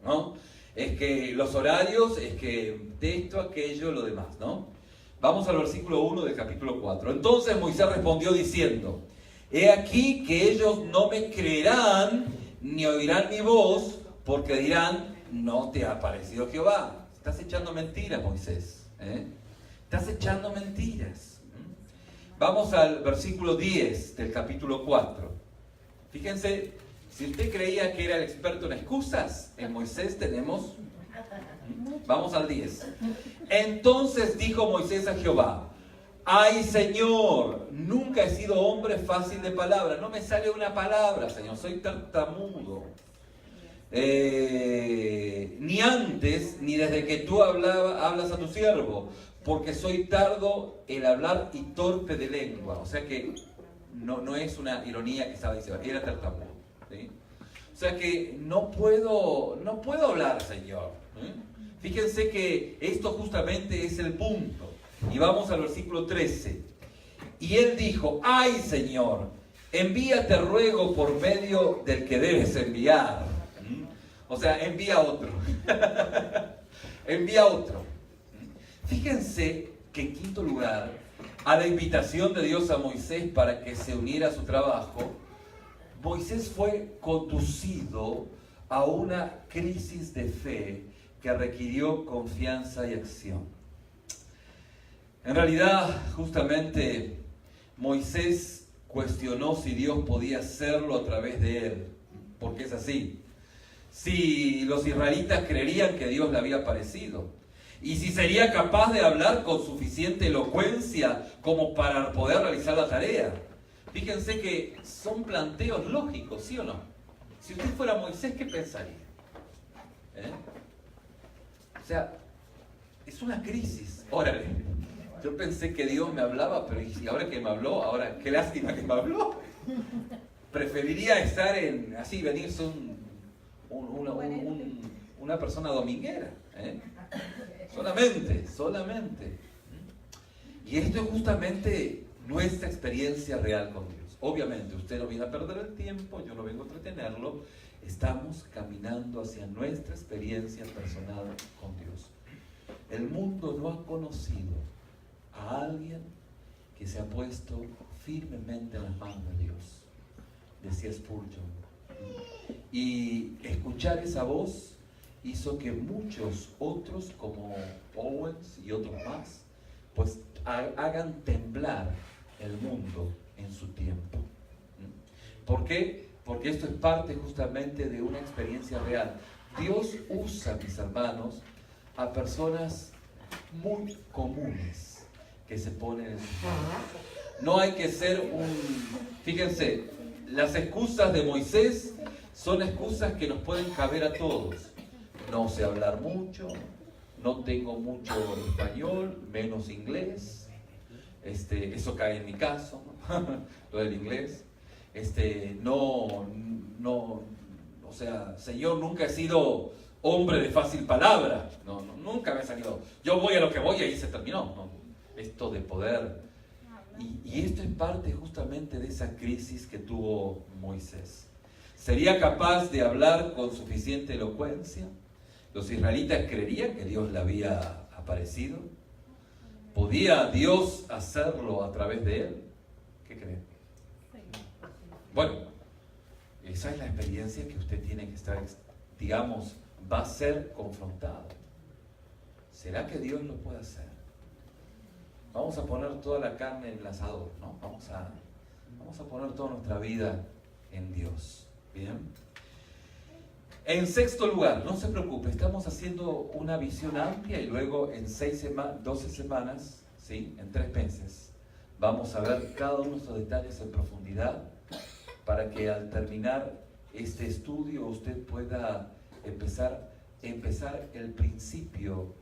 ¿no? Es que los horarios, es que de esto, aquello, lo demás, ¿no? Vamos al versículo 1 del capítulo 4. Entonces Moisés respondió diciendo, he aquí que ellos no me creerán ni oirán mi voz, porque dirán, no te ha aparecido Jehová. Estás echando mentiras, Moisés. Estás echando mentiras. Vamos al versículo 10 del capítulo 4. Fíjense, si usted creía que era el experto en excusas, en Moisés tenemos... Vamos al 10. Entonces dijo Moisés a Jehová, ay Señor, nunca he sido hombre fácil de palabra, no me sale una palabra, Señor, soy tartamudo. Ni antes, ni desde que tú hablas a tu siervo, porque soy tardo en hablar y torpe de lengua. O sea que no es una ironía que estaba diciendo, era tartamudo, ¿sí? O sea que no puedo hablar, Señor. Fíjense que esto justamente es el punto. Y vamos al versículo 13. Y él dijo, ay Señor, envíate ruego por medio del que debes enviar. O sea, envía otro. Envía otro. Fíjense que en quinto lugar, a la invitación de Dios a Moisés para que se uniera a su trabajo, Moisés fue conducido a una crisis de fe que requirió confianza y acción. En realidad, justamente, Moisés cuestionó si Dios podía hacerlo a través de él, porque es así. Si los israelitas creerían que Dios le había aparecido, y si sería capaz de hablar con suficiente elocuencia como para poder realizar la tarea. Fíjense que son planteos lógicos, ¿sí o no? Si usted fuera Moisés, ¿qué pensaría? O sea, es una crisis. Órale, yo pensé que Dios me hablaba, pero y ahora que me habló, ahora qué lástima que me habló. Preferiría estar así, venirse una persona dominguera. Solamente. Y esto es justamente nuestra experiencia real con Dios. Obviamente, usted no viene a perder el tiempo, yo no vengo a entretenerlo. Estamos caminando hacia nuestra experiencia personal con Dios. El mundo no ha conocido a alguien que se ha puesto firmemente en las manos de Dios, decía Spurgeon. Y escuchar esa voz hizo que muchos otros, como Owens y otros más, pues hagan temblar el mundo en su tiempo. ¿Por qué? Porque esto es parte justamente de una experiencia real. Dios usa, mis hermanos, a personas muy comunes que se ponen en su mano. No hay que ser Fíjense, las excusas de Moisés son excusas que nos pueden caber a todos. No sé hablar mucho, no tengo mucho español, menos inglés. Eso cae en mi caso, ¿no? Lo del inglés. O sea, Señor, nunca he sido hombre de fácil palabra. Nunca me ha salido. Yo voy a lo que voy y ahí se terminó. ¿No? Esto de poder. Y esto es parte justamente de esa crisis que tuvo Moisés. ¿Sería capaz de hablar con suficiente elocuencia? ¿Los israelitas creerían que Dios le había aparecido? ¿Podía Dios hacerlo a través de él? ¿Qué creen? Bueno, esa es la experiencia que usted tiene que estar, digamos, va a ser confrontado. ¿Será que Dios lo puede hacer? Vamos a poner toda la carne en el asador, ¿no? Vamos a poner toda nuestra vida en Dios. ¿Bien? En sexto lugar, no se preocupe, estamos haciendo una visión amplia y luego en 12 semanas, ¿sí? En 3 meses, vamos a ver cada uno de estos detalles en profundidad para que al terminar este estudio usted pueda empezar el principio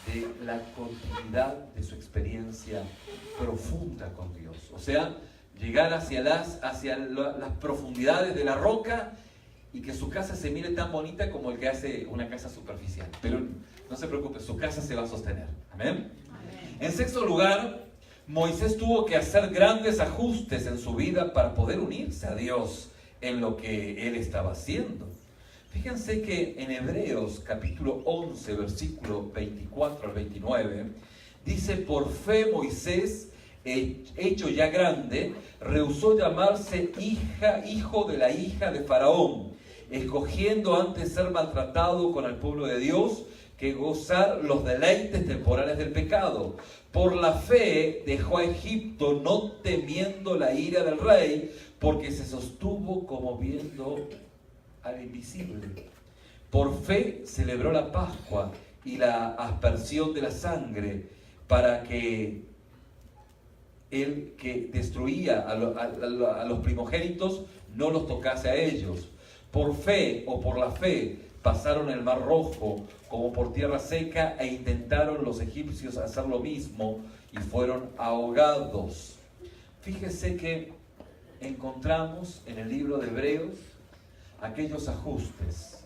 de la continuidad de su experiencia profunda con Dios. O sea, llegar hacia las profundidades de la roca y que su casa se mire tan bonita como el que hace una casa superficial. Pero no se preocupe, su casa se va a sostener. ¿Amén? Amén. En sexto lugar, Moisés tuvo que hacer grandes ajustes en su vida para poder unirse a Dios en lo que él estaba haciendo. Fíjense que en Hebreos capítulo 11, versículo 24 al 29, dice, por fe Moisés, hecho ya grande, rehusó llamarse hijo de la hija de Faraón, escogiendo antes ser maltratado con el pueblo de Dios que gozar los deleites temporales del pecado. Por la fe dejó a Egipto, no temiendo la ira del rey, porque se sostuvo como viendo al invisible. Por fe celebró la Pascua y la aspersión de la sangre, para que el que destruía a los primogénitos no los tocase a ellos. Por fe o por la fe pasaron el mar rojo como por tierra seca e intentaron los egipcios hacer lo mismo y fueron ahogados. Fíjese que encontramos en el libro de Hebreos aquellos ajustes.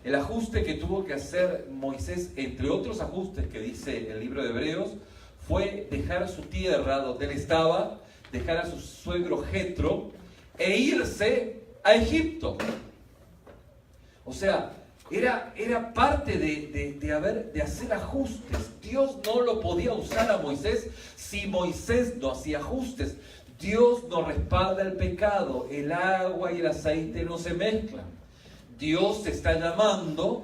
El ajuste que tuvo que hacer Moisés, entre otros ajustes que dice el libro de Hebreos, fue dejar su tierra donde él estaba, dejar a su suegro Jetro e irse a Egipto. O sea, era parte de hacer ajustes. Dios no lo podía usar a Moisés si Moisés no hacía ajustes. Dios no respalda el pecado, el agua y el aceite no se mezclan. Dios te está llamando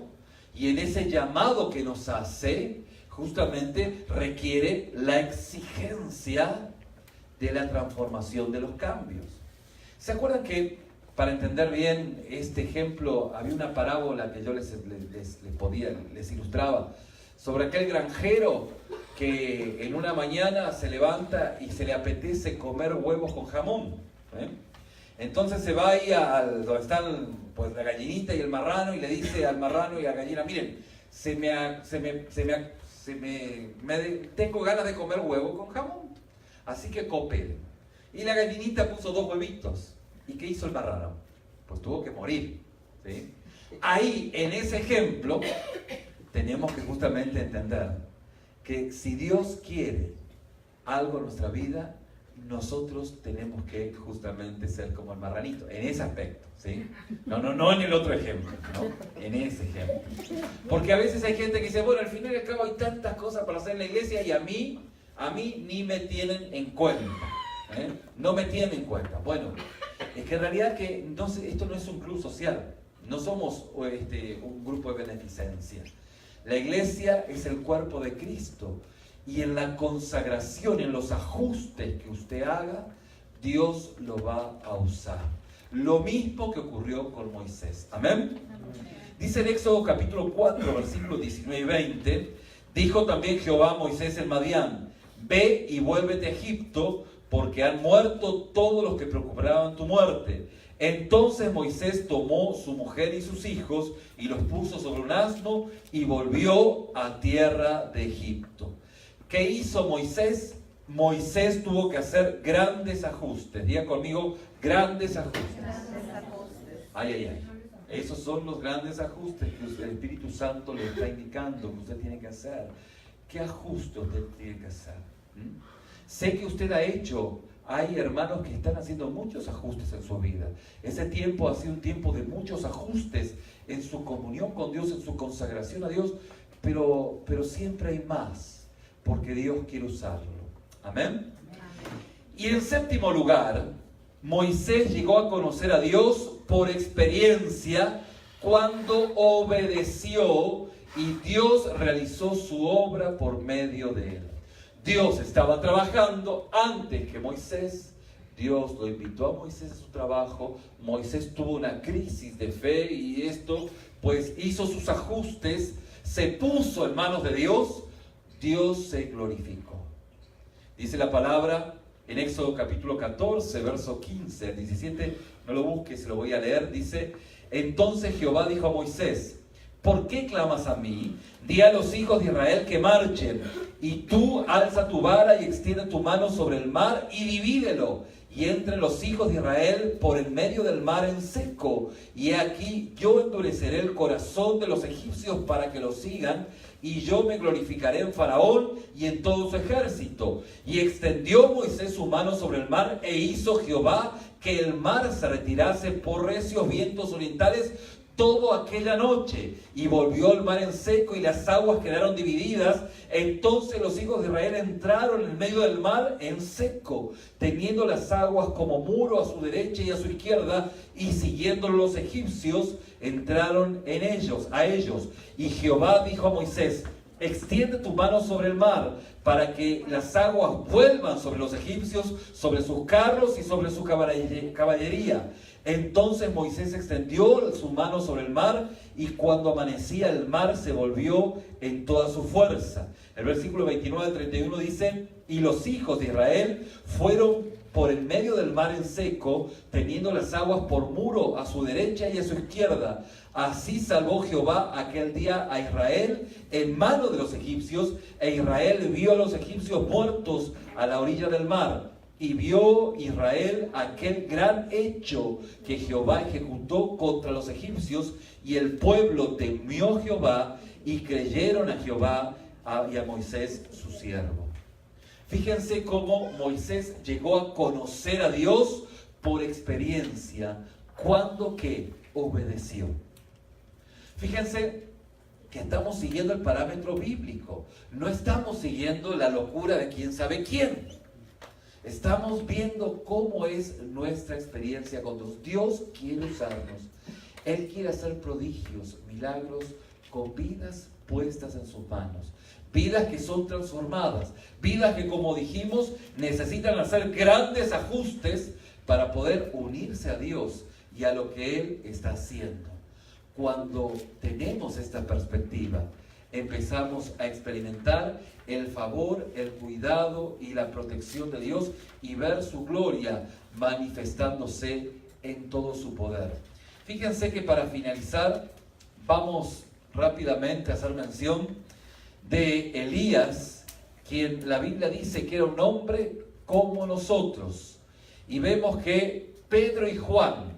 y en ese llamado que nos hace, justamente requiere la exigencia de la transformación de los cambios. ¿Se acuerdan que para entender bien este ejemplo había una parábola que yo les ilustraba sobre aquel granjero que en una mañana se levanta y se le apetece comer huevos con jamón? Entonces se va ahí donde están pues, la gallinita y el marrano y le dice al marrano y a la gallina: miren, tengo ganas de comer huevo con jamón, así que cooperen. Y la gallinita puso 2 huevitos. ¿Y qué hizo el marrano? Pues tuvo que morir, ¿sí? Ahí, en ese ejemplo, tenemos que justamente entender que si Dios quiere algo en nuestra vida, nosotros tenemos que justamente ser como el marranito, en ese aspecto, ¿sí? No en el otro ejemplo, ¿no? En ese ejemplo. Porque a veces hay gente que dice: bueno, al final y al cabo hay tantas cosas para hacer en la iglesia y a mí ni me tienen en cuenta, no me tienen en cuenta. Bueno, es que en realidad esto no es un club social, no somos un grupo de beneficencia. La iglesia es el cuerpo de Cristo. Y en la consagración, en los ajustes que usted haga, Dios lo va a usar. Lo mismo que ocurrió con Moisés. ¿Amén? Dice en Éxodo capítulo 4, versículos 19 y 20: dijo también Jehová a Moisés en Madián: ve y vuélvete a Egipto, porque han muerto todos los que procuraban tu muerte. Entonces Moisés tomó su mujer y sus hijos y los puso sobre un asno y volvió a tierra de Egipto. ¿Qué hizo Moisés? Moisés tuvo que hacer grandes ajustes. Diga conmigo: grandes ajustes. Ay. Esos son los grandes ajustes que el Espíritu Santo le está indicando que usted tiene que hacer. ¿Qué ajuste usted tiene que hacer? Sé que usted ha hecho. Hay hermanos que están haciendo muchos ajustes en su vida. Ese tiempo ha sido un tiempo de muchos ajustes en su comunión con Dios, en su consagración a Dios, pero siempre hay más, porque Dios quiere usarlo. ¿Amén? Y en séptimo lugar, Moisés llegó a conocer a Dios por experiencia cuando obedeció y Dios realizó su obra por medio de él. Dios estaba trabajando antes que Moisés. Dios lo invitó a Moisés a su trabajo. Moisés tuvo una crisis de fe y esto pues hizo sus ajustes, se puso en manos de Dios. Dios se glorificó. Dice la palabra en Éxodo capítulo 14, verso 15 al 17. No lo busques, se lo voy a leer. Dice: entonces Jehová dijo a Moisés: ¿por qué clamas a mí? Di a los hijos de Israel que marchen, y tú alza tu vara y extiende tu mano sobre el mar y divídelo, y entre los hijos de Israel por en medio del mar en seco. Y he aquí, yo endureceré el corazón de los egipcios para que lo sigan, y yo me glorificaré en Faraón y en todo su ejército. Y extendió Moisés su mano sobre el mar, e hizo Jehová que el mar se retirase por recios vientos orientales toda aquella noche, y volvió el mar en seco y las aguas quedaron divididas. Entonces los hijos de Israel entraron en medio del mar en seco, teniendo las aguas como muro a su derecha y a su izquierda, y siguiendo los egipcios entraron a ellos. Y Jehová dijo a Moisés: extiende tu mano sobre el mar, para que las aguas vuelvan sobre los egipcios, sobre sus carros y sobre su caballería. Entonces Moisés extendió su mano sobre el mar, y cuando amanecía el mar se volvió en toda su fuerza. El versículo 29 al 31 dice: y los hijos de Israel fueron por el medio del mar en seco, teniendo las aguas por muro a su derecha y a su izquierda. Así salvó Jehová aquel día a Israel en mano de los egipcios, e Israel vio a los egipcios muertos a la orilla del mar. Y vio Israel aquel gran hecho que Jehová ejecutó contra los egipcios, y el pueblo temió a Jehová, y creyeron a Jehová y a Moisés su siervo. Fíjense cómo Moisés llegó a conocer a Dios por experiencia, cuando que obedeció. Fíjense que estamos siguiendo el parámetro bíblico, no estamos siguiendo la locura de quién sabe quién. Estamos viendo cómo es nuestra experiencia con Dios. Dios quiere usarnos. Él quiere hacer prodigios, milagros con vidas puestas en sus manos. Vidas que son transformadas. Vidas que, como dijimos, necesitan hacer grandes ajustes para poder unirse a Dios y a lo que Él está haciendo. Cuando tenemos esta perspectiva, empezamos a experimentar el favor, el cuidado y la protección de Dios, y ver su gloria manifestándose en todo su poder. Fíjense que para finalizar, vamos rápidamente a hacer mención de Elías, quien la Biblia dice que era un hombre como nosotros. Y vemos que Pedro y Juan,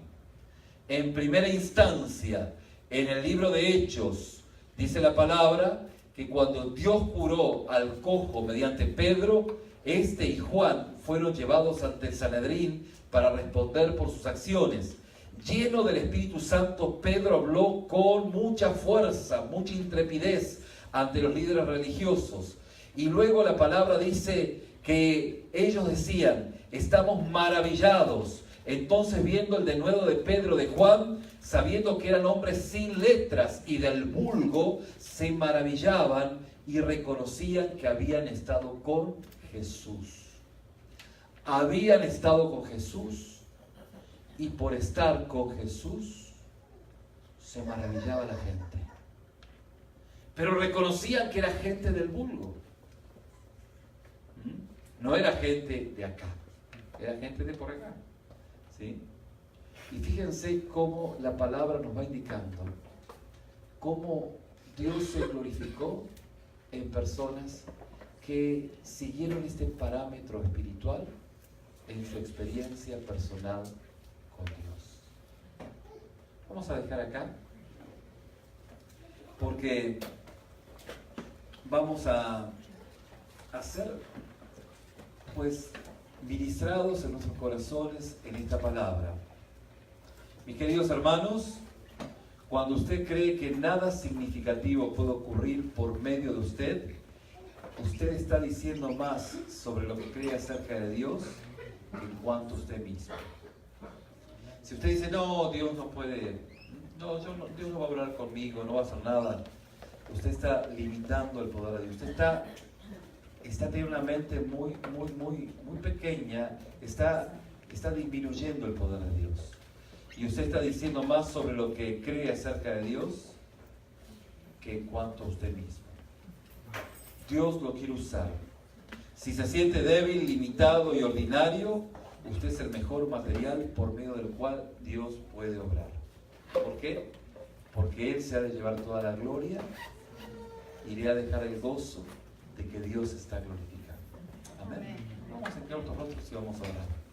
en primera instancia, en el libro de Hechos, dice la palabra que cuando Dios curó al cojo mediante Pedro, este y Juan fueron llevados ante el Sanedrín para responder por sus acciones. Lleno del Espíritu Santo, Pedro habló con mucha fuerza, mucha intrepidez ante los líderes religiosos. Y luego la palabra dice que ellos decían: estamos maravillados. Entonces, viendo el denuedo de Pedro, de Juan, sabiendo que eran hombres sin letras y del vulgo, se maravillaban y reconocían que habían estado con Jesús. Habían estado con Jesús, y por estar con Jesús se maravillaba la gente. Pero reconocían que era gente del vulgo. No era gente de acá, era gente de por acá. ¿Sí? Y fíjense cómo la palabra nos va indicando cómo Dios se glorificó en personas que siguieron este parámetro espiritual en su experiencia personal con Dios. Vamos a dejar acá, porque vamos a ser pues ministrados en nuestros corazones en esta palabra. Mis queridos hermanos, cuando usted cree que nada significativo puede ocurrir por medio de usted, usted está diciendo más sobre lo que cree acerca de Dios que en cuanto a usted mismo. Si usted dice: no, Dios no puede, Dios no va a hablar conmigo, no va a hacer nada, usted está limitando el poder de Dios. Usted está teniendo una mente muy pequeña, está disminuyendo el poder de Dios. Y usted está diciendo más sobre lo que cree acerca de Dios que en cuanto a usted mismo. Dios lo quiere usar. Si se siente débil, limitado y ordinario, usted es el mejor material por medio del cual Dios puede obrar. ¿Por qué? Porque Él se ha de llevar toda la gloria y le ha de dejar el gozo de que Dios está glorificando. Amén. Vamos a entrar a otros rostros y vamos a orar.